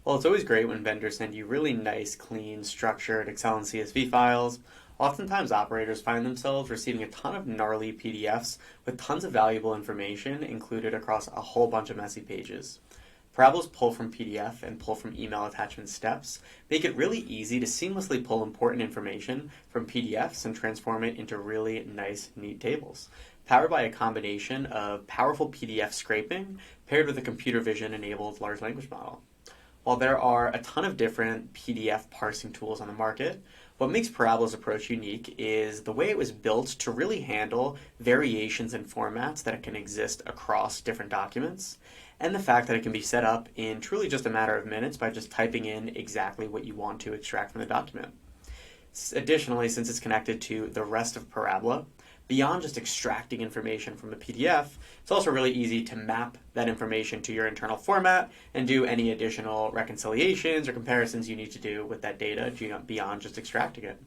Well, it's always great when vendors send you really nice, clean, structured Excel and CSV files. Oftentimes, operators find themselves receiving a ton of gnarly PDFs with tons of valuable information included across a whole bunch of messy pages. Parabola's pull from PDF and pull from email attachment steps make it really easy to seamlessly pull important information from PDFs and transform it into really nice, neat tables, powered by a combination of powerful PDF scraping paired with a computer vision enabled large language model. While there are a ton of different PDF parsing tools on the market, what makes Parabola's approach unique is the way it was built to really handle variations in formats that can exist across different documents, and the fact that it can be set up in truly just a matter of minutes by just typing in exactly what you want to extract from the document. Additionally, since it's connected to the rest of Parabola, beyond just extracting information from a PDF, it's also really easy to map that information to your internal format and do any additional reconciliations or comparisons you need to do with that data beyond just extracting it.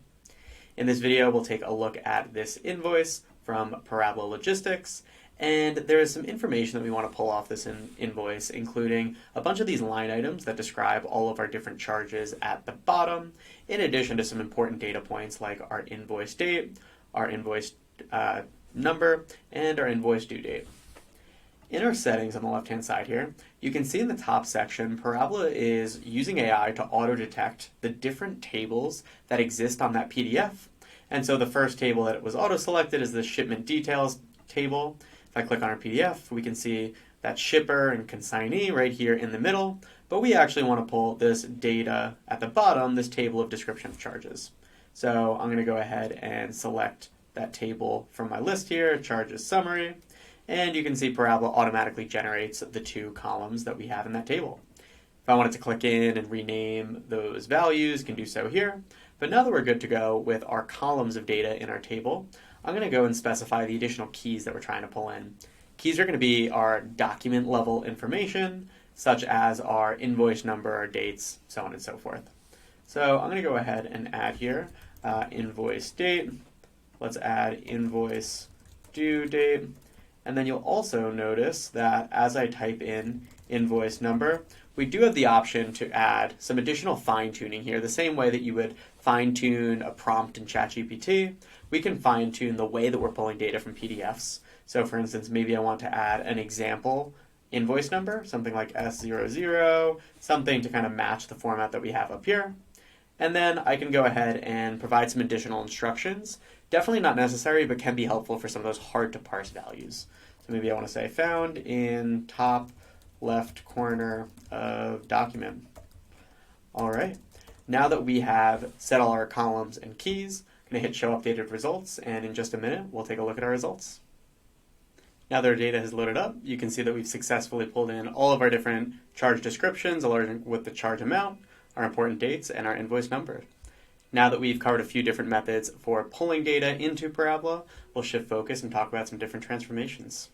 In this video, we'll take a look at this invoice from Parabola Logistics, and there is some information that we want to pull off this invoice, including a bunch of these line items that describe all of our different charges at the bottom, in addition to some important data points like our invoice date, our invoice number, and our invoice due date. In our settings on the left-hand side here, you can see in the top section, Parabola is using AI to auto-detect the different tables that exist on that PDF. And so the first table that was auto-selected is the shipment details table. If I click on our PDF, we can see that shipper and consignee right here in the middle, but we actually want to pull this data at the bottom, this table of description of charges. So I'm going to go ahead and select that table from my list here, charges summary, and you can see Parabola automatically generates the two columns that we have in that table. If I wanted to click in and rename those values, can do so here. But now that we're good to go with our columns of data in our table, I'm going to go and specify the additional keys that we're trying to pull in. Keys are going to be our document level information, such as our invoice number, our dates, so on and so forth. So I'm going to go ahead and add here invoice date. Let's add invoice due date. And then you'll also notice that as I type in invoice number, we do have the option to add some additional fine-tuning here. The same way that you would fine-tune a prompt in ChatGPT, we can fine-tune the way that we're pulling data from PDFs. So for instance, maybe I want to add an example invoice number, something like S00, something to kind of match the format that we have up here. And then I can go ahead and provide some additional instructions. Definitely not necessary, but can be helpful for some of those hard to parse values. So maybe I want to say found in top left corner of document. All right. Now that we have set all our columns and keys, I'm going to hit show updated results, and in just a minute, we'll take a look at our results. Now that our data has loaded up, you can see that we've successfully pulled in all of our different charge descriptions, along with the charge amount, our important dates, and our invoice number. Now that we've covered a few different methods for pulling data into Parabola, we'll shift focus and talk about some different transformations.